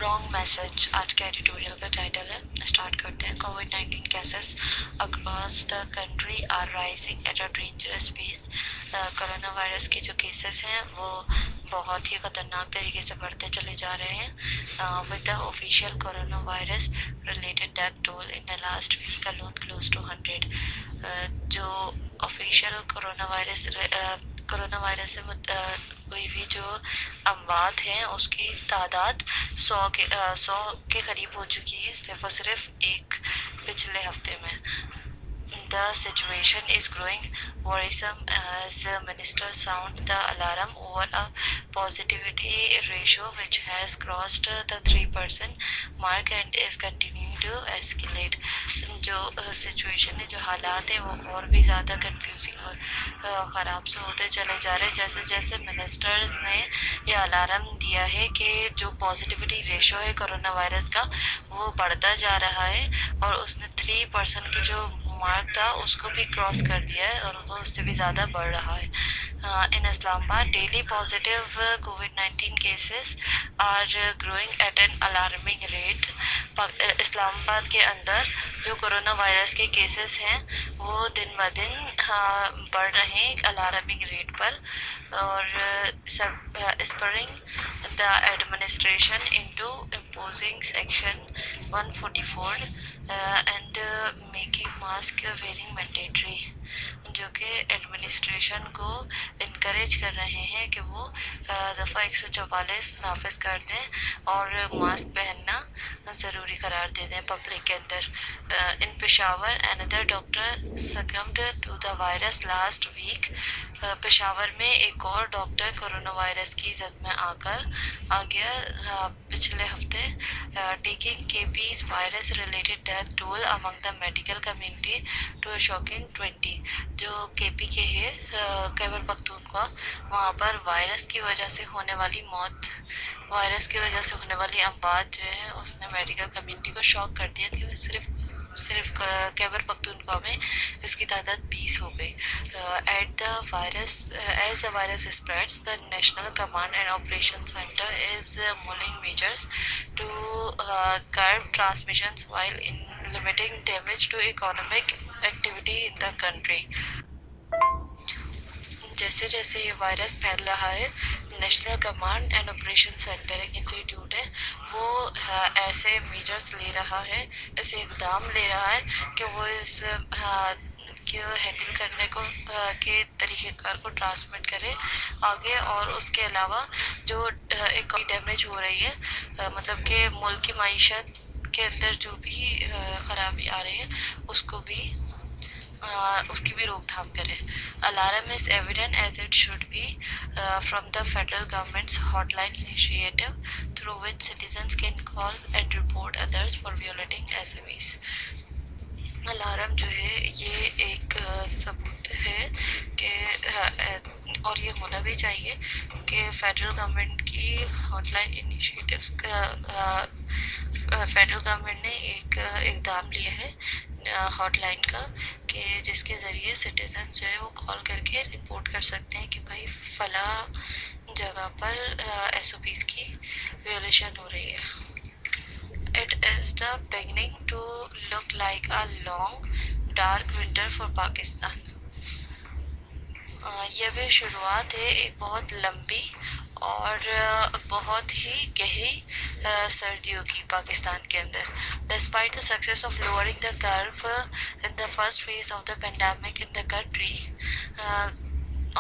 Wrong message आज के editorial का टाइटल है। स्टार्ट करते हैं। कोविड-19 cases across the country are rising at a dangerous pace. Corona virus के जो केसेस हैं वो बहुत ही ख़तरनाक तरीके से बढ़ते चले जा रहे हैं। With the official corona virus related death toll in the last week alone close to 100। जो ऑफिशियल कोरोना वायरस से हुई हुई जो अमवात हैं उसकी तादाद 100 के करीब हो चुकी है सिर्फ एक पिछले हफ्ते में। The situation is growing worrisome as ministers sound the alarm over a positivity ratio which has crossed the 3% mark and is continuing to escalate. जो सिचुएशन है, जो हालात हैं वो और भी ज़्यादा कंफ्यूजिंग और ख़राब से होते चले जा रहे हैं जैसे जैसे मिनिस्टर्स ने ये अलार्म दिया है कि जो पॉजिटिविटी रेशो है कोरोना वायरस का वो बढ़ता जा रहा है और उसने 3% की जो मार्क था उसको भी क्रॉस कर दिया है और वो उससे भी ज़्यादा बढ़ रहा है। इन इस्लामाबाद डेली पॉजिटिव कोविड-19 cases are growing at an alarming rate. Islamabad के अंदर जो कोरोना वायरस के केसेस हैं वो दिन ब दिन बढ़ रहे हैं एक अलार्मिंग रेट पर और spurring the administration into imposing section 144 and making mask wearing mandatory, जो कि एडमिनिस्ट्रेशन को इनकरेज कर रहे हैं कि वो दफ़ा 144 नाफिज कर दें और मास्क पहनना ज़रूरी करार दे दें पब्लिक के अंदर। In Peshawar another doctor succumbed to the virus last week. Peshawar में एक और डॉक्टर कोरोना वायरस की जद में आ गया पिछले हफ्ते। Taking KP's virus related death toll among the medical community to a shocking 20। जो केपी के है खैबर पख्तूनख्वा, वहाँ पर वायरस की वजह से होने वाली मौत, वायरस की वजह से होने वाली अमवात जो है उसने मेडिकल कम्युनिटी को शॉक कर दिया कि सिर्फ खैबर पख्तूनख्वा में इसकी तादाद 20 हो गई। As the virus spreads the national command and operation centre is mulling measures to curb transmissions while limiting damage to economic activity in the country. जैसे जैसे ये वायरस फैल रहा है national command and operation centre एक institute है वो ऐसे मेजर्स ले रहा है, ऐसे इकदाम ले रहा है कि वो इस को हैंडल करने को के तरीक़ेकार को ट्रांसमिट करे आगे। और उसके अलावा जो एक डैमेज हो रही है मतलब कि मुल्क की मईशत के अंदर जो भी ख़राबी आ रही है उसकी भी रोकथाम करे। Alarm is evident as it should be from the federal government's hotline initiative through which citizens can call and report others for violating SMS. Alarm जो है ये एक सबूत है कि और ये होना भी चाहिए कि फेडरल गवर्नमेंट की हॉटलाइन इनिशिएटिव्स का फेडरल गवर्नमेंट ने एक इक़दाम लिया है हॉटलाइन का कि जिसके ज़रिए सिटीज़न जो है वो कॉल करके रिपोर्ट कर सकते हैं कि भाई फला जगह पर एसओपीज़ की वियोलेशन हो रही है। It is the beginning to look like a long, dark winter for Pakistan. यह भी शुरुआत है एक बहुत लंबी और बहुत ही गहरी सर्दियों की पाकिस्तान के अंदर। Despite the success of lowering the curve in the first phase of the pandemic in the country,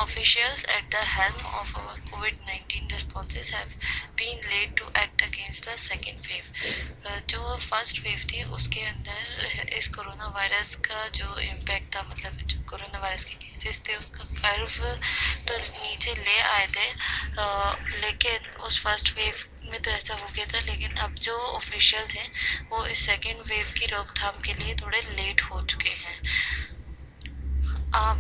officials at the helm of our COVID-19 responses have been late to act against the second wave. जो first wave थी उसके अंदर इस corona virus का जो impact था, मतलब जो कोरोना वायरस के केसेस थे उसका कर्व तो नीचे ले आए थे लेकिन उस फर्स्ट वेव में तो ऐसा हो गया था। लेकिन अब जो ऑफिशियल थे वो इस सेकेंड वेव की रोकथाम के लिए थोड़े लेट हो चुके हैं।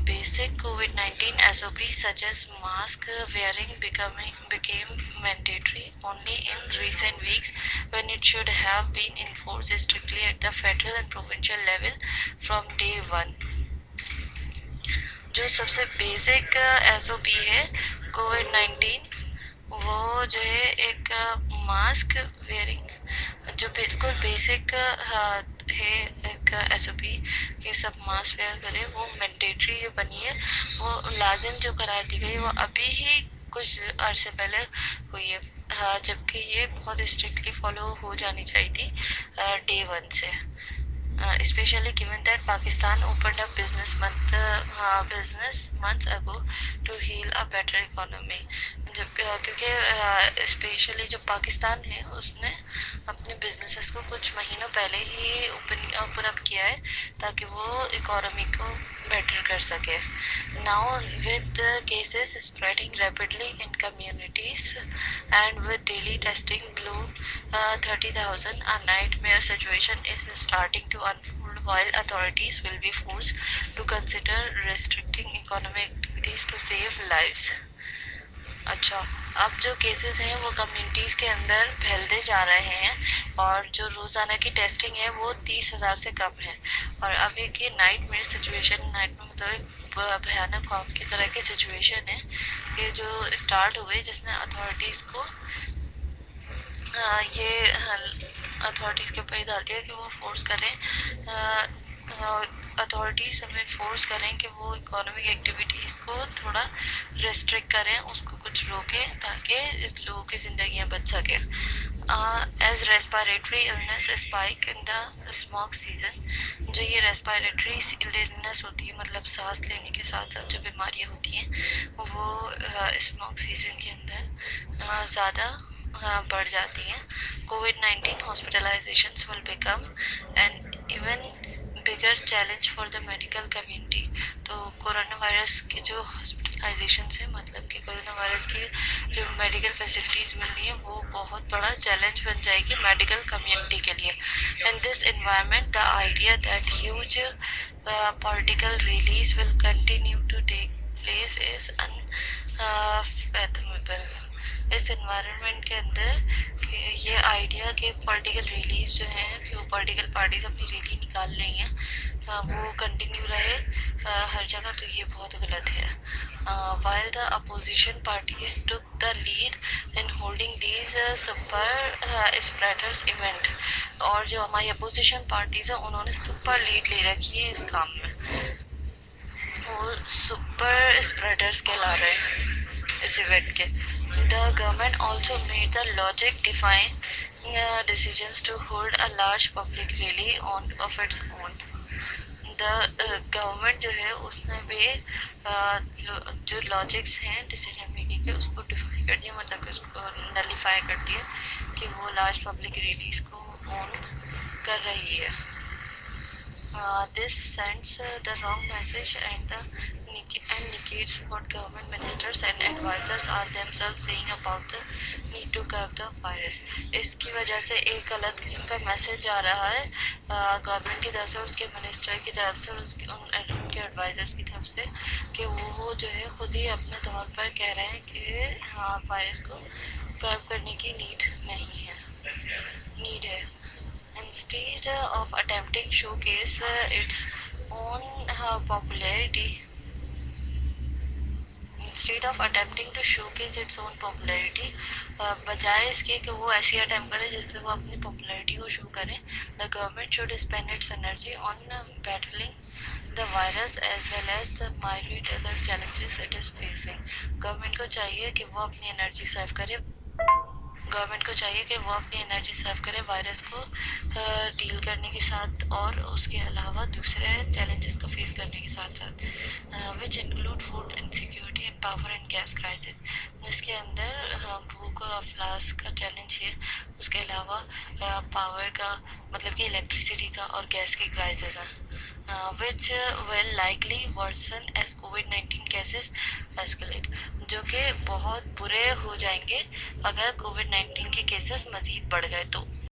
Basic COVID-19 SOP such as mask wearing became mandatory only in recent weeks when it should have been enforced strictly at the federal and provincial level from day one. जो सबसे बेसिक SOP है कोविड-19 वो जो है एक mask wearing जो बिल्कुल basic है एक SOP कि सब मास्क वेयर करें, वो मैंडेटरी बनी है, वो लाजिम जो करार दी गई वो अभी ही कुछ अरसे पहले हुई है, जबकि ये बहुत स्ट्रिक्टली फॉलो हो जानी चाहिए थी day 1 से, especially given that Pakistan opened up business months ago to heal a better economy. जब क्योंकि स्पेशली जो पाकिस्तान है उसने अपने बिजनेसेस को कुछ महीनों पहले ही ओपन अप किया है ताकि वो इकोनॉमी को बेटर कर सके. Now with cases spreading rapidly in communities and with daily testing below 30,000, a nightmare situation is starting to unfold while authorities will be forced to consider restricting economic activities to save lives. अच्छा, अब जो cases हैं वो communities के अंदर फैलते जा रहे हैं और जो रोज़ाना की टेस्टिंग है वो 30,000 से कम है. और अब एक ये नाइटमेयर सिचुएशन, नाइटमेयर मतलब एक भयानक खौफ की तरह की सिचुएशन है कि जो स्टार्ट हुए, जिसने अथॉरिटीज़ को ये अथॉरिटीज़ के ऊपर ही डाल दिया कि वो फोर्स करें, अथॉरिटीज़ हमें फोर्स करें कि वो इकोनॉमिक एक्टिविटीज़ को थोड़ा रेस्ट्रिक्ट करें, उसको कुछ रोकें ताकि लोगों की ज़िंदगियाँ बच सकें. As respiratory illness spike in the smog season, जो ये रेस्पिरेटरी इलनेस होती है मतलब सांस लेने के साथ साथ जो बीमारियाँ होती हैं वो स्मॉग सीजन के अंदर ज़्यादा बढ़ जाती हैं. COVID-19 hospitalisations will become an even bigger challenge for the medical community. तो कोरोना वायरस के जो हॉस्पिटलाइजेशन है मतलब कि कोरोना वायरस की जो मेडिकल फैसिलिटीज़ मिल रही है वो बहुत बड़ा चैलेंज बन जाएगी मेडिकल कम्युनिटी के लिए. In this environment the idea that huge political release will continue to take place is unfathomable. इस एनवायरनमेंट के अंदर कि ये आइडिया के पॉलिटिकल रिलीज जो हैं, जो पॉलिटिकल पार्टीज अपनी रैली निकाल रही हैं वो कंटिन्यू रहे हर जगह, तो ये बहुत गलत है. while the opposition parties took the lead in holding these super spreaders event, और जो हमारी अपोजिशन पार्टीज हैं उन्होंने सुपर लीड ले रखी है इस काम में, वो सुपर स्प्रेडर्स कहला रहे हैं इस इवेंट के. The government also made the logic-defying decisions to hold a large public rally of its own. The government जो है उसने भी जो लॉजिक्स हैं डिसीजन मेकिंग के उसको डिफाई कर दिया, मतलब कि उसको नलीफाई कर दिया कि वो लार्ज पब्लिक रैलीज को ऑन कर रही है. This sends the wrong message and negates what government ministers and advisors are themselves saying about the need to curb the virus. इसकी वजह से एक गलत किस्म का मैसेज आ रहा है गवर्नमेंट की तरफ से, उसके मिनिस्टर की तरफ से, उनके एडवाइजर्स की तरफ से कि वो जो है खुद ही अपने तौर पर कह रहे हैं कि हाँ वायरस को कर्ब करने की नीड है. Instead of attempting showcase its own popularity, बजाय इसके कि वो ऐसी अटैम्प्ट करे जिससे वो अपनी पॉपुलैरिटी को शो करें, the government should spend its energy on battling the virus as well as the myriad other challenges it is facing. Government को चाहिए कि वो अपनी एनर्जी सेव करे वायरस को डील करने के साथ और उसके अलावा दूसरे चैलेंजेस को फेस करने के साथ साथ, which include food insecurity and power and gas crisis, जिसके अंदर भूख और अफलास का चैलेंज है, उसके अलावा पावर का मतलब कि इलेक्ट्रिसिटी का और गैस की क्राइसिस है, which will likely worsen as COVID-19 cases escalate, जो कि बहुत बुरे हो जाएंगे अगर COVID-19 के केसेस मज़ीद बढ़ गए तो.